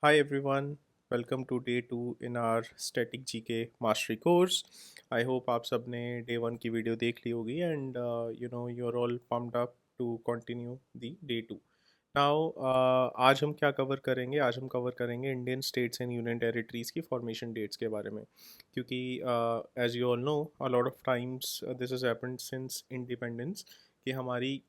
Hi everyone, welcome to day 2 in our static GK mastery course. I hope आप सब ने day 1 की video देख ली होगी and you're all pumped up to continue the day 2. Now आज हम क्या कवर करेंगे? आज हम कवर करेंगे Indian states and union territories की फॉर्मेशन डेट्स के बारे में क्योंकि as you all know a lot of times this has happened since independence कि हमारी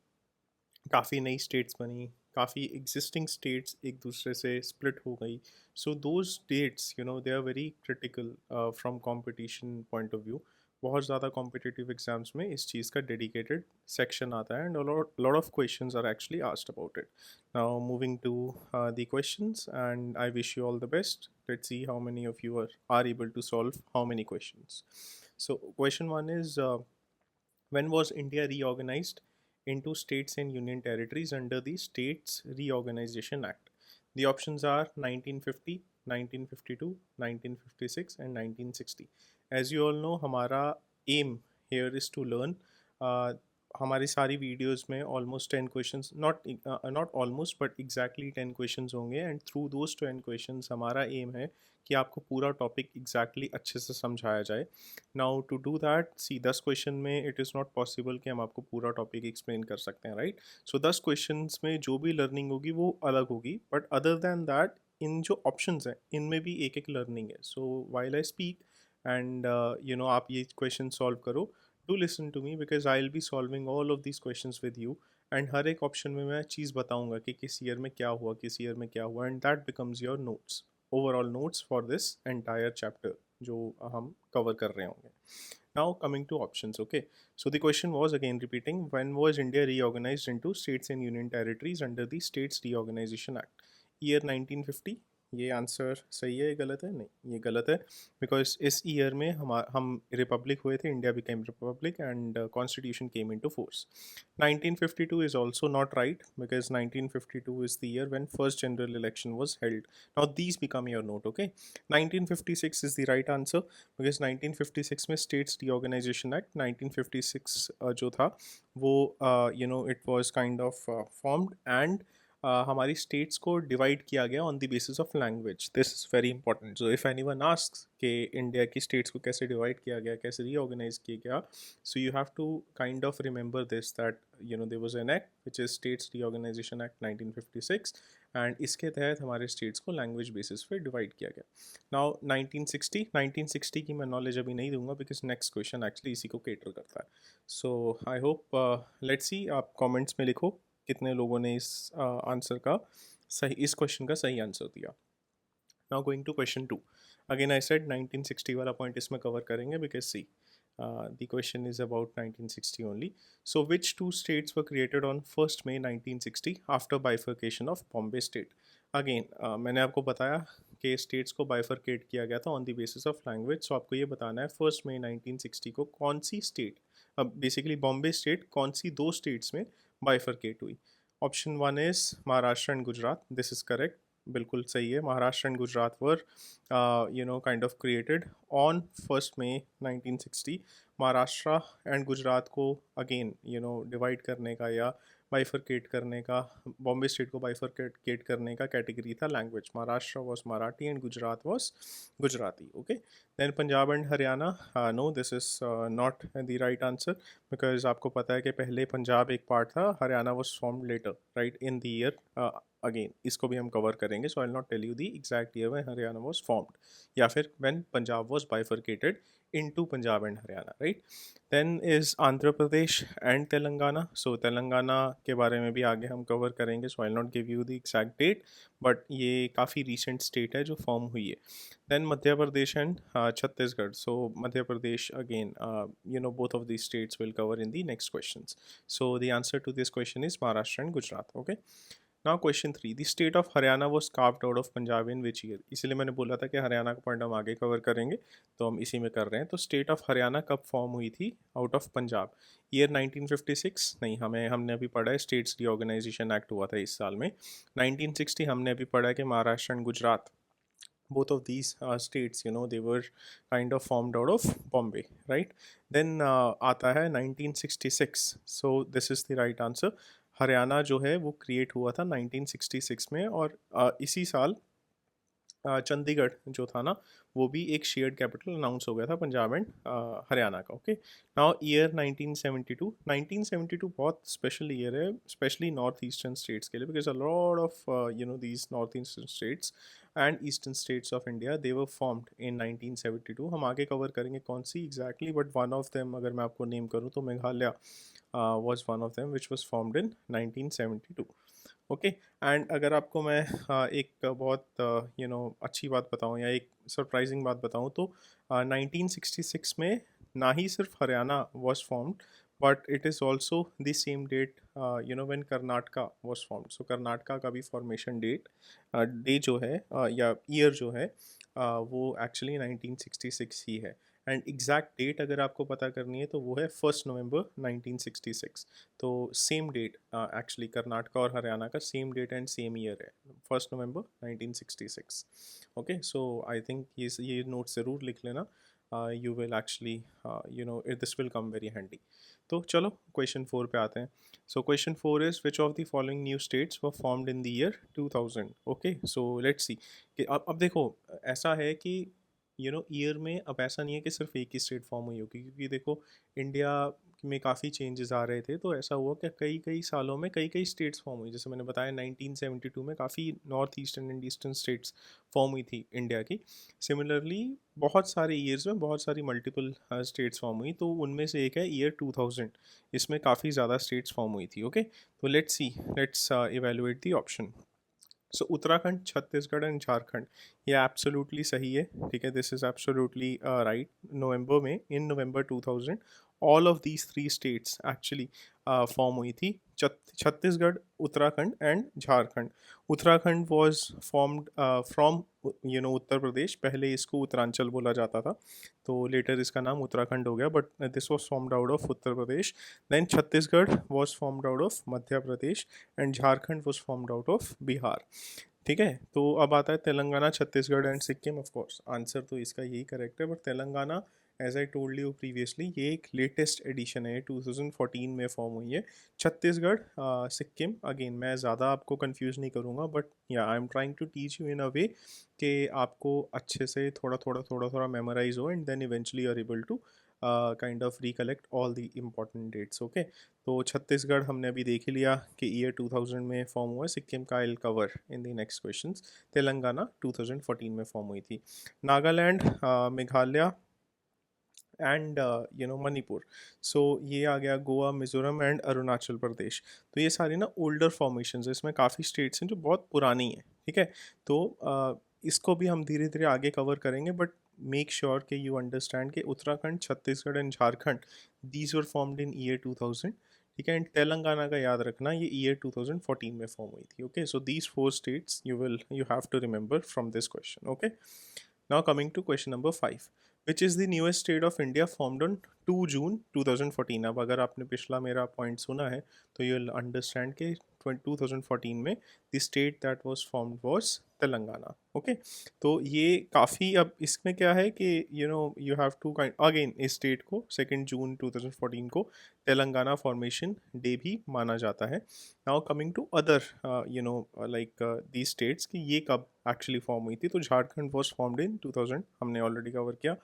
काफ़ी नई स्टेट्स बनी, काफ़ी एग्जिस्टिंग स्टेट्स एक दूसरे से स्प्लिट हो गई. So those states they are very critical from competition point of view. बहुत ज़्यादा कॉम्पिटिटिव एग्जाम्स में इस चीज़ का डेडिकेटेड सेक्शन आता है and lot of questions are actually asked about it. Now moving to the questions and I wish you all the best. Let's see how many of you are able to solve how many questions. So question one is when was India reorganized into states and union territories under the States Reorganization Act? The options are 1950, 1952, 1956 and 1960. As you all know, हमारा aim here is to learn. uh, हमारी सारी videos में almost 10 questions not almost but exactly 10 questions होंगे and through those 10 questions हमारा M है कि आपको पूरा टॉपिक एग्जैक्टली अच्छे से समझाया जाए. Now to do that see 10 question में इट इज़ नॉट पॉसिबल कि हम आपको पूरा टॉपिक एक्सप्लेन कर सकते हैं, राइट? सो 10 क्वेश्चन में जो भी लर्निंग होगी वो अलग होगी, बट अदर दैन दैट इन जो ऑप्शंस हैं इनमें भी एक एक लर्निंग है. So while I speak and आप ये क्वेश्चन सॉल्व करो, do listen to me because I will be solving all of these questions with you. And हर एक ऑप्शन में मैं चीज़ बताऊंगा कि किस ईयर में क्या हुआ, किस ईयर में क्या हुआ, and that becomes your notes, overall notes for this entire chapter जो हम कवर कर रहे होंगे. Now coming to options, okay. So the question was again repeating, when was India reorganized into states and union territories under the States Reorganization Act? Year 1950. ये answer सही है, गलत है? नहीं, ये गलत है बिकॉज इस ईयर में हम रिपब्लिक हुए थे, India became Republic and constitution came into force. 1952 is also not right because 1952 is the year when first general election was held. Now these become your note, okay. 1956 is the right answer because 1956 में States Reorganization Act 1956 जो था वो it was kind of formed and हमारी states को divide किया गया on the basis of language. This is very important. So if anyone asks कि India की स्टेट्स को कैसे डिवाइड किया गया, कैसे रीऑर्गेनाइज किया गया, so you have to kind of remember this that there was an act which is states reorganisation act 1956 and इसके तहत हमारे स्टेट्स को लैंग्वेज बेसिस पे डिवाइड किया गया. नाउ 1960 की मैं नॉलेज अभी नहीं दूंगा बिकॉज नेक्स्ट क्वेश्चन एक्चुअली इसी को केटर करता है. सो आई होप लेट्स सी, आप कमेंट्स में लिखो कितने लोगों ने इस आंसर का सही, इस क्वेश्चन का सही आंसर दिया. Now going to question 2. Again I said 1960 वाला पॉइंट इसमें कवर करेंगे because see the question is about 1960 only. So which two states were created on 1st May 1960 after bifurcation of Bombay state? Again मैंने आपको बताया कि states को bifurcate किया गया था on the basis of language. So आपको ये बताना है 1st May 1960 को कौन सी स्टेट, अब बेसिकली बॉम्बे स्टेट कौन सी दो स्टेट्स में बाइफरकेट हुई. Option one is Maharashtra and Gujarat. This is correct, बिल्कुल सही है. Maharashtra and Gujarat were kind of created on 1st May 1960. Maharashtra and Gujarat को अगेन डिवाइड करने का या बाइफरकेट करने का, बॉम्बे स्टेट को बाइफरकेट करने का कैटेगरी था language. Maharashtra was Marathi and Gujarat was Gujarati, okay. Then Punjab and Haryana, no this is not the right answer because आपको पता है कि पहले पंजाब एक पार्ट था, Haryana was form later, right, in the year. Again इसको भी हम कवर करेंगे. So I will not tell you the exact year when Haryana was formed या फिर when Punjab was bifurcated into Punjab and Haryana, right. Then is Andhra Pradesh and Telangana. So Telangana के बारे में भी आगे हम कवर करेंगे. So I will not give you the exact date but ये काफ़ी रिसेंट स्टेट है जो फॉर्म हुई है. Then Madhya Pradesh and Chhattisgarh. So Madhya Pradesh again both of these states will cover in the next questions. So the answer to this question is Maharashtra and Gujarat, okay. Now question 3, the state of Haryana was carved out of Punjab in which year. इसलिए मैंने बोला था कि हरियाणा का point हम आगे cover करेंगे, तो हम इसी में कर रहे हैं. तो स्टेट ऑफ हरियाणा कब फॉर्म हुई थी आउट ऑफ पंजाब? ईयर 1956 नहीं, हमने अभी पढ़ा है स्टेट्स रीऑर्गेनाइजेशन एक्ट हुआ था इस साल में. 1960 हमने अभी पढ़ा है कि Maharashtra and Gujarat, both of these states they were kind of formed out of Bombay, right. Then आता है 1966. So this is the right answer. Haryana जो है वो क्रिएट हुआ था 1966 में और इसी साल चंडीगढ़ जो था ना, वो भी एक शेयर्ड कैपिटल अनाउंस हो गया था पंजाब एंड हरियाणा का। Okay, now year 1972। 1972 बहुत स्पेशल ईयर है, स्पेशली नॉर्थ ईस्टर्न स्टेट्स के लिए, because a lot of these north eastern states and eastern states of India, they were formed in 1972। हम आगे कवर करेंगे कौन सी exactly, but one of them अगर मैं आपको नेम करूँ तो Meghalaya was one of them which was formed in 1972। Okay, and अगर आपको मैं एक बहुत अच्छी बात बताऊं या एक सरप्राइजिंग बात बताऊं तो 1966 में ना ही सिर्फ Haryana was formed, but it is also the same date when Karnataka was formed। So Karnataka का भी फॉर्मेशन डे जो है या ईयर जो है वो एक्चुअली 1966 ही है। एंड एग्जैक्ट डेट अगर आपको पता करनी है तो वो है 1 नवंबर 1966। तो सेम डेट एक्चुअली कर्नाटका और हरियाणा का same date and same year है, 1 नवंबर 1966। ओके, सो आई थिंक ये नोट ज़रूर लिख लेना, you will actually this will come very handy. तो चलो क्वेश्चन 4 पे आते हैं। So question 4 is which of the following new states were formed in the year 2000। Okay, so let's see कि अब देखो, ऐसा है कि ईयर में अब ऐसा नहीं है कि सिर्फ एक ही स्टेट फॉर्म हुई होगी, क्योंकि देखो इंडिया में काफ़ी चेंजेस आ रहे थे, तो ऐसा हुआ कि कई कई सालों में कई कई स्टेट्स फॉर्म हुई। जैसे मैंने बताया 1972 में काफ़ी north eastern and eastern states form हुई थी इंडिया की। सिमिलरली बहुत सारे ईयर्स में बहुत सारी मल्टीपल स्टेट्स फॉर्म हुई, तो उनमें से एक है ईयर 2000। इसमें काफ़ी ज़्यादा स्टेट्स फॉर्म हुई थी। ओके, तो let's evaluate the option. So Uttarakhand, Chhattisgarh and Jharkhand, ये एब्सोल्युटली सही है। ठीक है, दिस इज़ एब्सोल्युटली राइट। नवंबर में, in November 2000, all of these three states actually form हुई थी, Chhattisgarh, Uttarakhand and Jharkhand. Uttarakhand was formed from Uttar Pradesh, पहले इसको उत्तरांचल बोला जाता था, तो लेटर इसका नाम उत्तराखंड हो गया, but this was formed out of Uttar Pradesh. Then Chhattisgarh was formed out of Madhya Pradesh and Jharkhand was formed out of Bihar. ठीक है, तो अब आता है Telangana, Chhattisgarh and Sikkim. Of course answer तो इसका यही करेक्ट है, but Telangana, as I told you previously, ये एक लेटेस्ट एडिशन है, 2014 में फॉर्म हुई है। छत्तीसगढ़, सिक्किम, अगेन मैं ज़्यादा आपको कंफ्यूज नहीं करूँगा, but yeah I am trying to teach you in a way कि आपको अच्छे से थोड़ा थोड़ा मेमोराइज हो, and then eventually are able to kind of recollect all the important dates. Okay, तो छत्तीसगढ़ हमने अभी देख ही लिया कि ईयर 2000 में फॉर्म हुआ। सिक्किम का I cover in the next questions. Telangana 2014 में फॉर्म हुई थी। नागालैंड, मेघालय एंड मणिपुर। सो ये आ गया गोवा, मिजोरम एंड अरुणाचल प्रदेश। तो ये सारी ना ओल्डर फॉर्मेशंस है, इसमें काफ़ी स्टेट्स हैं जो बहुत पुरानी हैं। ठीक है, तो इसको भी हम धीरे धीरे आगे कवर करेंगे, बट मेक श्योर कि यू अंडरस्टैंड कि Uttarakhand, Chhattisgarh and Jharkhand, these were formed in year 2000। ठीक है, एंड तेलंगाना का याद रखना, ये ईयर 2014 में फॉर्म हुई थी। Okay, so these four states you have to remember from this question. Okay, now coming to question number 5, which is the newest state of India formed on 2 June 2014। अब अगर आपने पिछला मेरा पॉइंट सुना है तो यू विल अंडरस्टैंड कि 2014 में the state that was formed was Telangana. Okay, तो ये काफ़ी, अब इसमें क्या है कि you have to kind again, इस डेट को 2 जून 2014 को तेलंगाना फॉर्मेशन डे भी माना जाता है। Now coming to other like the states कि ये कब एक्चुअली फॉर्म हुई थी, तो झारखंड वॉज फॉर्म्ड इन 2000, हमने ऑलरेडी कवर किया।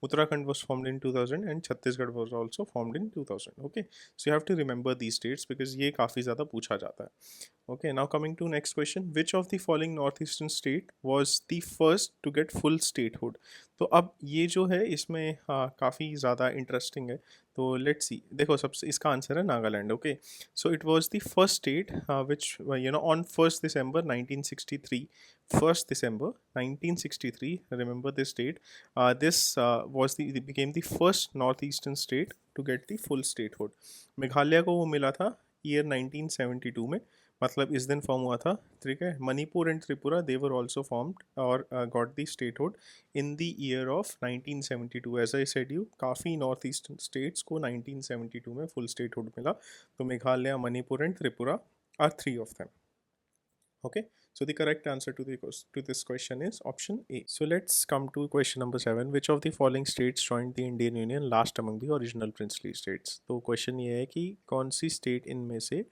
Uttarakhand was formed in 2000 and Chhattisgarh was also formed in 2000। Okay, so you have to remember the states because ये काफ़ी ज़्यादा पूछा जाता है। Okay, now coming to next question, which of the following northeastern state was the first to get full statehood? तो अब ये जो है इसमें काफ़ी ज़्यादा इंटरेस्टिंग है। तो लेट्स सी, देखो सबसे इसका आंसर है Nagaland. Okay, so it was the first state which on 1 December 1963, 1 December 1963, remember this date, this was the became the first northeastern state to get the full statehood। Meghalaya को वो मिला था ईयर 1972 में, मतलब इस दिन फॉर्म हुआ था। ठीक है, Manipur and Tripura, they were also formed और got the statehood in the year of 1972। As I said you, काफ़ी नॉर्थ ईस्टर्न स्टेट्स को 1972 में फुल स्टेटहुड मिला, तो Meghalaya, Manipur and Tripura are three of them. Okay, so the correct answer to this question is option A। So let's come to question number 7, which of the following states joined the Indian Union last among the original princely states। तो question ये है कि कौन सी state इनमें से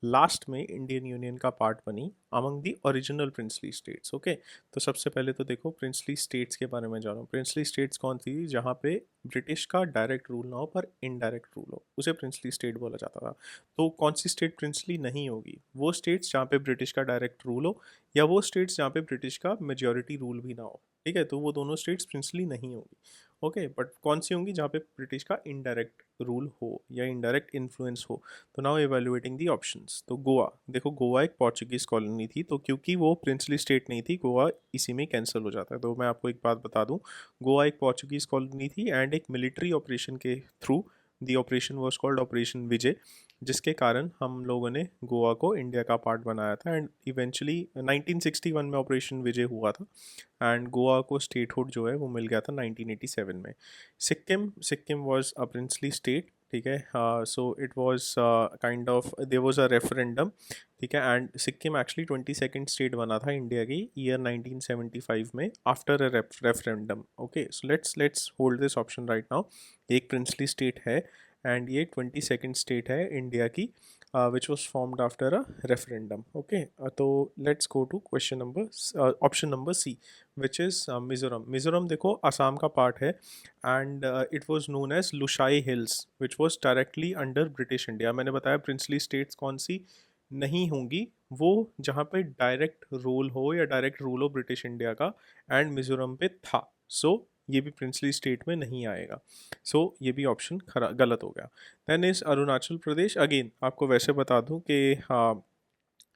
last में Indian union का पार्ट बनी among the original princely states. Okay, तो सबसे पहले तो देखो प्रिंसली स्टेट्स के बारे में जानो। प्रिंसली स्टेट्स कौन थी? जहाँ पे ब्रिटिश का डायरेक्ट रूल ना हो पर इनडायरेक्ट रूल हो, उसे प्रिंसली स्टेट बोला जाता था। तो कौन सी स्टेट प्रिंसली नहीं होगी? वो स्टेट्स जहाँ पे ब्रिटिश का डायरेक्ट रूल हो, या वो स्टेट्स जहाँ पे ब्रिटिश का मेजॉरिटी रूल भी ना हो। ठीक है, तो वो दोनों स्टेट्स प्रिंसली नहीं होगी। ओके, बट कौन सी होंगी? जहाँ पे ब्रिटिश का इनडायरेक्ट रूल हो या इनडायरेक्ट इन्फ्लुएंस हो। तो नाउ एवेल्युएटिंग दी ऑप्शंस। तो गोवा, देखो गोवा एक पोर्चुगीज कॉलोनी थी, तो क्योंकि वो प्रिंसली स्टेट नहीं थी, गोवा इसी में कैंसिल हो जाता है। तो मैं आपको एक बात बता दूं, गोवा एक पोर्चुगीज कॉलोनी थी एंड एक मिलिट्री ऑपरेशन के through, the operation was called operation Vijay, जिसके कारण हम लोगों ने गोवा को इंडिया का पार्ट बनाया था। एंड इवेंचुअली 1961 में ऑपरेशन विजय हुआ था एंड गोवा को स्टेटहुड जो है वो मिल गया था 1987 में। Sikkim, Sikkim was a princely state. ठीक है, so it was kind of their was a referendum. ठीक है, and Sikkim actually 22nd state बना था इंडिया की ईयर 1975 में after a referendum. Okay, so let's hold this option right now. एक प्रिंसली स्टेट है एंड ये 22nd स्टेट है इंडिया की, which was formed after a referendum. Okay, तो let's go to question number option number C, which is Mizoram. Mizoram देखो असम का part है and it was known as Lushai hills, which was directly under British India. मैंने बताया princely states कौन सी नहीं होंगी? वो जहाँ पे डायरेक्ट रूल हो या डायरेक्ट रूल हो ब्रिटिश इंडिया का, एंड मिज़ोरम पे था। सो ये भी प्रिंसली स्टेट में नहीं आएगा। सो ये भी ऑप्शन खरा गलत हो गया। Then is Arunachal Pradesh. Again आपको वैसे बता दूं कि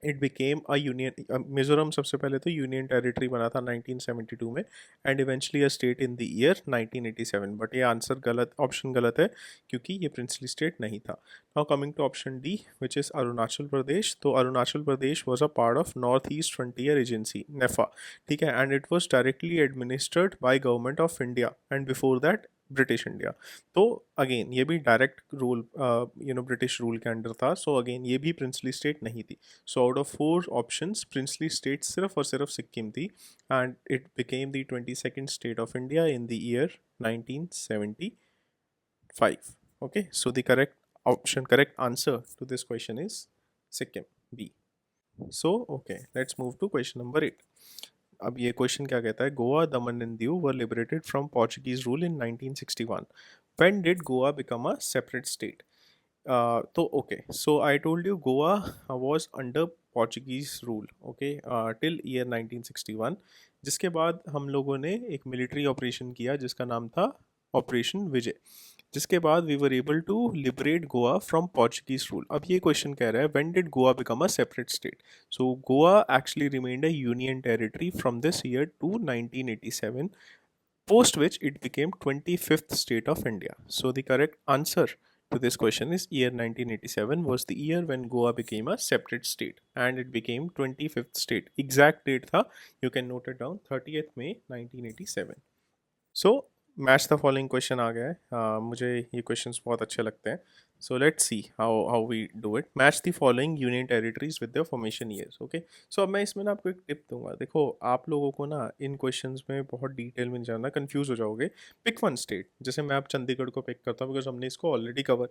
it became a union, Mizoram सबसे पहले तो यूनियन टेरिटरी बना था 1972 में and eventually a state in the year 1987। But ये आंसर गलत, ऑप्शन गलत है क्योंकि ये प्रिंसली स्टेट नहीं था। Now coming to option D which is Arunachal Pradesh. तो Arunachal Pradesh was a part of north east frontier agency नेफा। ठीक है, and it was directly administered by government of India and before that British India. तो again ये भी direct rule British rule के under था। So again ये भी प्रिंसली स्टेट नहीं थी। So out of 4 options princely state सिर्फ और सिर्फ सिक्किम थी and it became the 22nd state of India in the year 1975। Okay, so the correct option, correct answer to this question is Sikkim, B. So okay, let's move to question number 8। अब ये question क्या कहता है? Goa, Daman and Diu were liberated from Portuguese rule in 1961। When did Goa become a separate state? तो okay, so I told you Goa was under Portuguese rule, okay, till year 1961, जिसके बाद हम लोगों ने एक मिलिट्री ऑपरेशन किया जिसका नाम था ऑपरेशन विजय, जिसके बाद we were able to liberate Goa from Portuguese rule. अब ये क्वेश्चन कह रहा है when did Goa become a separate state? So Goa actually remained a union territory from this year to 1987, post which it became 25th state of India. So the correct answer to this question is year 1987 was the year when Goa became a separate state and it became 25th state. Exact date tha, you can note it down, 30th May 1987. So match the following question आ गया है। मुझे ये questions बहुत अच्छे लगते हैं। So let's see how how we do it. Match the following union territories with the formation years. Okay, so अब मैं इसमें ना आपको एक टिप दूंगा। देखो आप लोगों को ना इन क्वेश्चंस में बहुत डिटेल में जाना, कंफ्यूज हो जाओगे। पिक वन स्टेट, जैसे मैं अब चंडीगढ़ को पिक करता हूँ बिकॉज हमने इसको ऑलरेडी कवर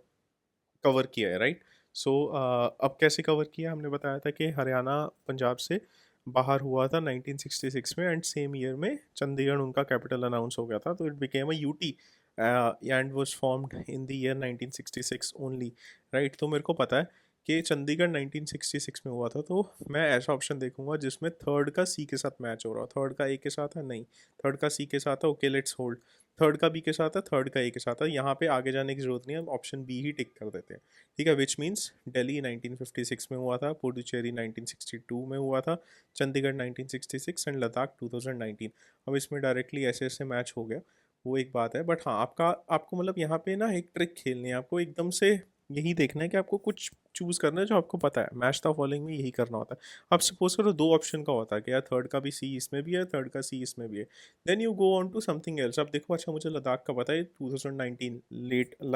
कवर किया है, राइट? सो अब कैसे कवर किया? हमने बताया था कि हरियाणा पंजाब से बाहर हुआ था 1966 में एंड सेम ईयर में चंडीगढ़ उनका कैपिटल अनाउंस हो गया था, तो it became a UT and was formed in the year 1966 only, right? तो मेरे को पता है कि चंडीगढ़ 1966 में हुआ था, तो मैं ऐसा ऑप्शन देखूंगा जिसमें थर्ड का सी के साथ मैच हो रहा हो। थर्ड का ए के साथ है? नहीं। थर्ड का सी के साथ है? Okay, let's hold. थर्ड का बी के साथ है, थर्ड का ए के साथ है, यहाँ पे आगे जाने की जरूरत नहीं है, हम ऑप्शन बी ही टिक कर देते हैं। ठीक है, विच मीन्स दिल्ली 1956 में हुआ था, पुडुचेरी 1962 में हुआ था, चंडीगढ़ 1966 एंड लद्दाख 2019। अब इसमें डायरेक्टली ऐसे ऐसे मैच हो गया, वो एक बात है। बट हाँ, आपको मतलब यहाँ पे ना एक ट्रिक खेलनी है, आपको एकदम से यही देखना है कि आपको कुछ चूज करना है जो आपको पता है। मैच द फॉलोइंग में यही करना होता है। अब सपोज करो दो ऑप्शन का होता है कि यार थर्ड का भी सी इसमें भी है, थर्ड का सी इसमें भी है, then you go on to something else. अब देखो, अच्छा मुझे लद्दाख का पता है, 2019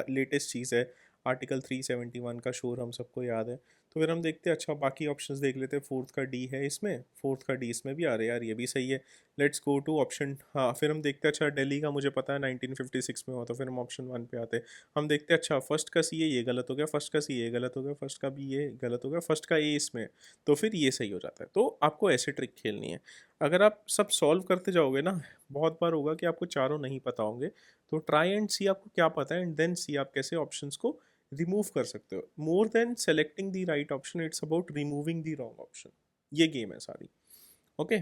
लेटेस्ट चीज़ है, आर्टिकल 371 का शोर हम सबको याद है। तो फिर हम देखते हैं, अच्छा बाकी ऑप्शंस देख लेते हैं, फोर्थ का डी है इसमें, फोर्थ का डी इसमें भी आ रहा है यार, ये भी सही है। लेट्स गो टू ऑप्शन, हाँ फिर हम देखते हैं, अच्छा दिल्ली का मुझे पता है 1956 में हुआ, तो फिर हम ऑप्शन वन पे आते हैं। हम देखते हैं, अच्छा फर्स्ट का सी है, ये गलत हो गया, फर्स्ट का सी ये गलत हो गया, फर्स्ट का बी ये गलत हो गया, फर्स्ट का ए इसमें, तो फिर ये सही हो जाता है। तो आपको ऐसे ट्रिक खेलनी है। अगर आप सब सॉल्व करते जाओगे ना, बहुत बार होगा कि आपको चारों नहीं पता होंगे, तो ट्राई एंड सी आपको क्या पता है, एंड देन सी आप कैसे ऑप्शंस को रिमूव कर सकते हो। More than selecting the right option, it's about removing the wrong option. ये गेम है सारी। Okay,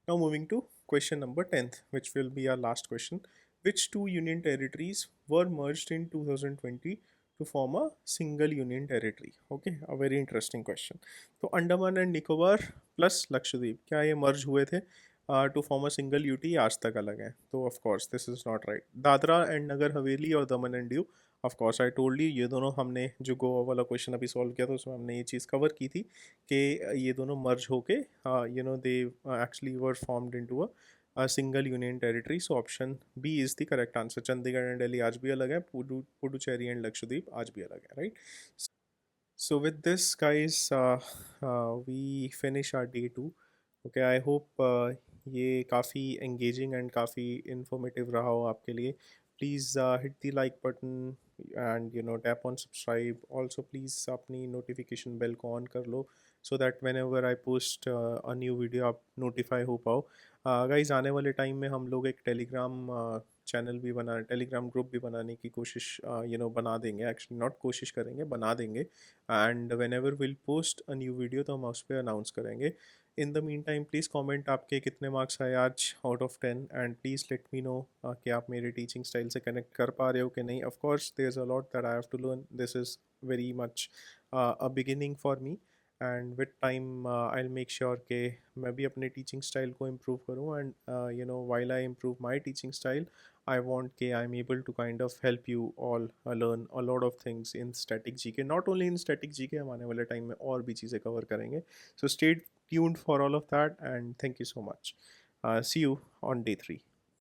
now moving to question number 10th, which will be our last question. Which two union territories were merged in 2020 to form a single union territory? Okay, a very interesting question. तो Andaman and Nicobar plus Lakshadweep, क्या ये merge हुए थे to form a single UT? आज तक अलग है, तो of course this is not right. Dadra and Nagar Haveli और Daman and Diu, of course I told you, ये दोनों हमने जो गोवा वाला क्वेश्चन अभी सॉल्व किया था उसमें हमने ये चीज़ कवर की थी कि ये दोनों मर्ज होके they actually were formed into a single union territory. So option B is the correct answer. Chandigarh and Delhi आज भी अलग है, पुडुचेरी एंड लक्षद्वीप आज भी अलग है, right? So with this, guys, we finish our day two. Okay, I hope ये काफ़ी engaging and काफ़ी informative रहा हो आपके लिए. Please hit the like button and tap on subscribe. Also, please अपनी notification bell को on कर लो so that whenever I post a new video आप notify हो पाओ. Guys, आने वाले टाइम में हम लोग एक टेलीग्राम चैनल भी बना, टेलीग्राम ग्रुप भी बनाने की कोशिश बना देंगे, एक्चुअली नॉट कोशिश करेंगे, बना देंगे। And when ever will post a new video तो हम उस पर अनाउंस करेंगे। In the mean time please comment आपके कितने मार्क्स आए आज out of 10, and please let me know कि आप मेरे टीचिंग स्टाइल से कनेक्ट कर पा रहे हो कि नहीं। Of course there is a lot that I have to learn, this is very much a beginning for me, and with time I will make sure कि मैं भी अपने टीचिंग स्टाइल को इम्प्रूव करूँ, and while I improve my teaching style I want कि I'm able to kind of help you all learn a lot of things in static GK. Not only in static GK, हम आने वाले time में और भी चीज़ें cover करेंगे. So stay tuned for all of that and thank you so much. See you on day 3.